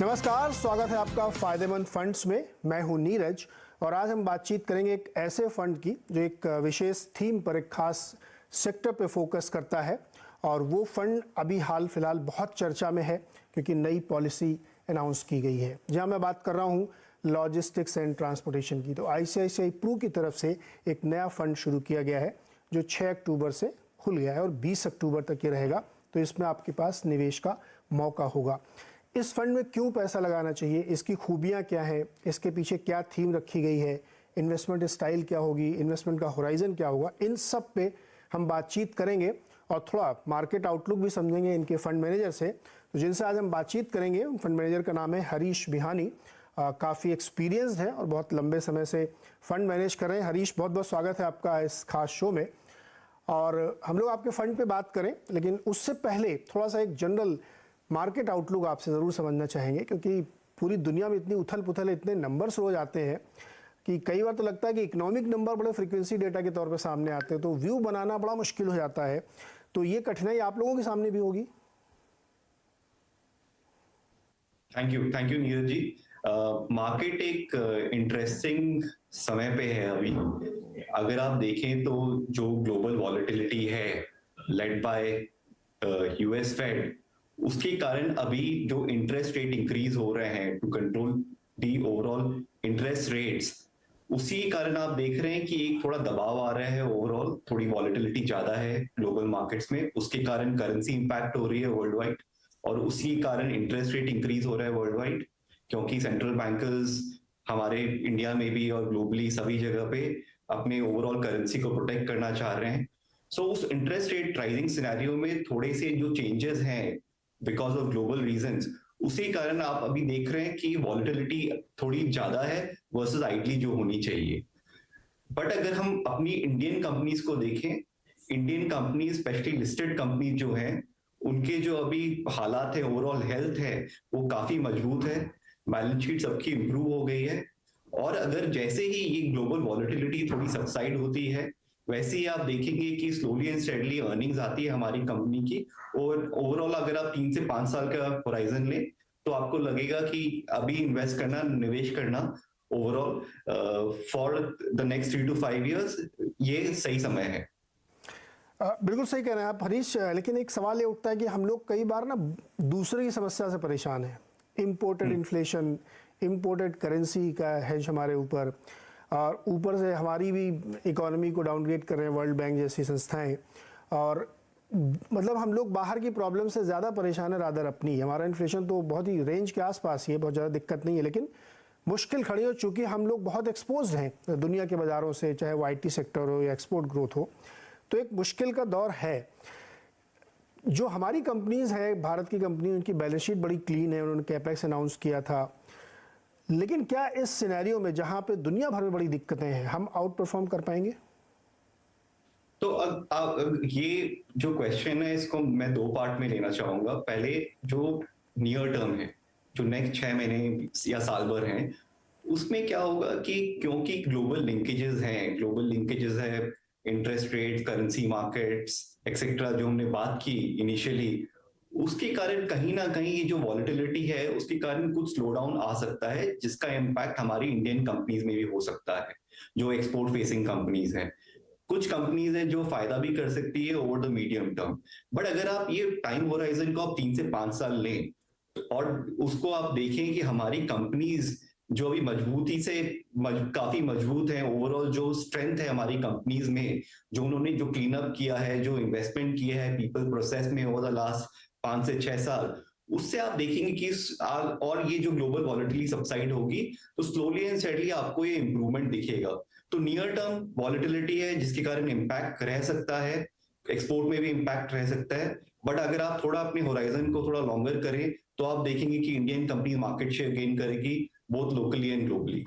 नमस्कार, स्वागत है आपका फायदेमंद फंड्स में। मैं हूं नीरज और आज हम बातचीत करेंगे एक ऐसे फंड की जो एक विशेष थीम पर, एक खास सेक्टर पे फोकस करता है। और वो फंड अभी हाल फिलहाल बहुत चर्चा में है क्योंकि नई पॉलिसी अनाउंस की गई है। जहां मैं बात कर रहा हूं लॉजिस्टिक्स एंड ट्रांसपोर्टेशन की, तो आईसीआईसीआई प्रू की तरफ से एक नया फंड शुरू किया गया है जो 6 अक्टूबर से खुल गया है और 20 अक्टूबर तक ये रहेगा। तो इसमें आपके पास निवेश का मौका होगा। इस फंड में क्यों पैसा लगाना चाहिए, इसकी खूबियां क्या हैं, इसके पीछे क्या थीम रखी गई है, इन्वेस्टमेंट स्टाइल क्या होगी, इन्वेस्टमेंट का होराइजन क्या होगा, इन सब पे हम बातचीत करेंगे और थोड़ा मार्केट आउटलुक भी समझेंगे इनके फंड मैनेजर से। तो जिनसे आज हम बातचीत करेंगे, उन फंड मैनेजर का नाम है हरीश बिहानी। काफ़ी एक्सपीरियंस्ड है और बहुत लंबे समय से फंड मैनेज कर रहे हैं। हरीश, बहुत बहुत स्वागत है आपका इस खास शो में। और हम लोग आपके फंड पे बात करें, लेकिन उससे पहले थोड़ा सा एक जनरल मार्केट आउटलुक आपसे ज़रूर समझना चाहेंगे, क्योंकि पूरी दुनिया में इतनी उथल पुथल, इतने नंबर्स रोज आते हैं कि कई बार तो लगता है कि इकोनॉमिक नंबर बड़े फ्रीक्वेंसी डेटा के तौर पे सामने आते हैं, तो व्यू बनाना बड़ा मुश्किल हो जाता है। तो ये कठिनाई आप लोगों के सामने भी होगी। Thank you Neeraj ji. Market एक इंटरेस्टिंग समय पे है अभी। अगर आप देखें तो जो ग्लोबल वॉलेटिलिटी है लेड बाय यूएस फेड, उसके कारण अभी जो इंटरेस्ट रेट इंक्रीज हो रहे हैं to control the overall interest rates, उसी कारण आप देख रहे हैं कि एक थोड़ा दबाव आ रहा है। ओवरऑल थोड़ी वॉलेटिलिटी ज्यादा है ग्लोबल मार्केट्स में, उसके कारण करेंसी इंपैक्ट हो रही है वर्ल्ड वाइड और उसी कारण इंटरेस्ट रेट इंक्रीज हो रहा है वर्ल्ड वाइड, क्योंकि सेंट्रल बैंकर्स हमारे इंडिया में भी और ग्लोबली सभी जगह पे अपने ओवरऑल करेंसी को प्रोटेक्ट करना चाह रहे हैं। सो उस इंटरेस्ट रेट राइजिंग सिनेरियो में थोड़े से जो चेंजेस हैं बिकॉज ऑफ ग्लोबल रीजंस, उसी कारण आप अभी देख रहे हैं कि वॉलेटिलिटी थोड़ी ज्यादा है वर्सेस आइडली जो होनी चाहिए। बट अगर हम अपनी इंडियन कंपनीज को देखें, Indian companies specially listed companies जो हैं, उनके जो अभी हालात है, ओवरऑल हेल्थ है, वो काफी मजबूत है। बैलेंस शीट सबकी इंप्रूव हो गई है और अगर जैसे ही ये ग्लोबल वॉलेटिलिटी थोड़ी सबसाइड होती है, वैसे ही आप देखेंगे कि स्लोली एंड स्टेडली अर्निंग्स आती है हमारी कंपनी की। और ओवरऑल अगर आप 3 से 5 साल का होराइजन लें तो आपको लगेगा कि अभी इन्वेस्ट करना, निवेश करना overall for the next 3 to 5 years ये सही समय है। बिल्कुल सही कह रहे हैं आप हरीश, लेकिन एक सवाल ये उठता है कि हम लोग कई बार ना दूसरे की समस्या से परेशान हैं। इम्पोर्टेड इन्फ्लेशन, इम्पोर्टेड करेंसी का हैज हमारे ऊपर, और ऊपर से हमारी भी इकोनॉमी को डाउनग्रेड कर रहे हैं वर्ल्ड बैंक जैसी संस्थाएं। और मतलब हम लोग बाहर की प्रॉब्लम से ज़्यादा परेशान है रादर अपनी। हमारा इन्फ्लेशन तो बहुत ही रेंज के आसपास ही है, बहुत ज़्यादा दिक्कत नहीं है, लेकिन मुश्किल खड़ी हो चूँकि हम लोग बहुत एक्सपोज हैं दुनिया के बाज़ारों से, चाहे वो IT सेक्टर हो या एक्सपोर्ट ग्रोथ हो। तो एक मुश्किल का दौर है। जो हमारी कंपनीज है, भारत की कंपनी, उनकी बैलेंस शीट बड़ी क्लीन है, उन्होंने कैपेक्स अनाउंस किया था। लेकिन क्या इस सिनेरियो में जहां पे दुनिया भर में बड़ी दिक्कतें हैं, हम आउट परफॉर्म कर पाएंगे? तो अब ये जो क्वेश्चन है, इसको मैं 2 पार्ट में लेना चाहूंगा। पहले जो नियर टर्म है, जो नेक्स्ट 6 महीने या साल भर हैं, उसमें क्या होगा कि क्योंकि ग्लोबल लिंकेजेस है, interest rate, currency markets etcetera, जो हमने बात की इनिशियली, उसके कारण कहीं ना कहीं ये जो वॉलेटिलिटी है उसके कारण कुछ स्लो डाउन आ सकता है, जिसका इम्पैक्ट हमारी इंडियन कंपनीज में भी हो सकता है जो एक्सपोर्ट फेसिंग कंपनीज हैं। कुछ कंपनीज हैं जो फायदा भी कर सकती है over the medium term. But अगर आप ये टाइम होराइजन को आप 3 से 5 साल लें और उसको आप देखें कि हमारी कंपनीज जो अभी काफी मजबूत है, ओवरऑल जो स्ट्रेंथ है हमारी कंपनीज में, जो उन्होंने जो क्लीन अप किया है, जो इन्वेस्टमेंट किया है पीपल प्रोसेस में ओवर द लास्ट 5 से 6 साल, उससे आप देखेंगे कि और ये जो ग्लोबल वॉलेटिलिटी सबसाइड होगी तो स्लोली एंड स्टेडली आपको ये इंप्रूवमेंट दिखेगा। तो नियर टर्म वॉलेटिलिटी है जिसके कारण इम्पैक्ट रह सकता है, एक्सपोर्ट में भी इम्पैक्ट रह सकता है। बट अगर आप थोड़ा अपने होराइजन को थोड़ा लॉन्गर करें तो आप देखेंगे कि Indian company market share gain करेगी बोथ लोकली एंड ग्लोबली।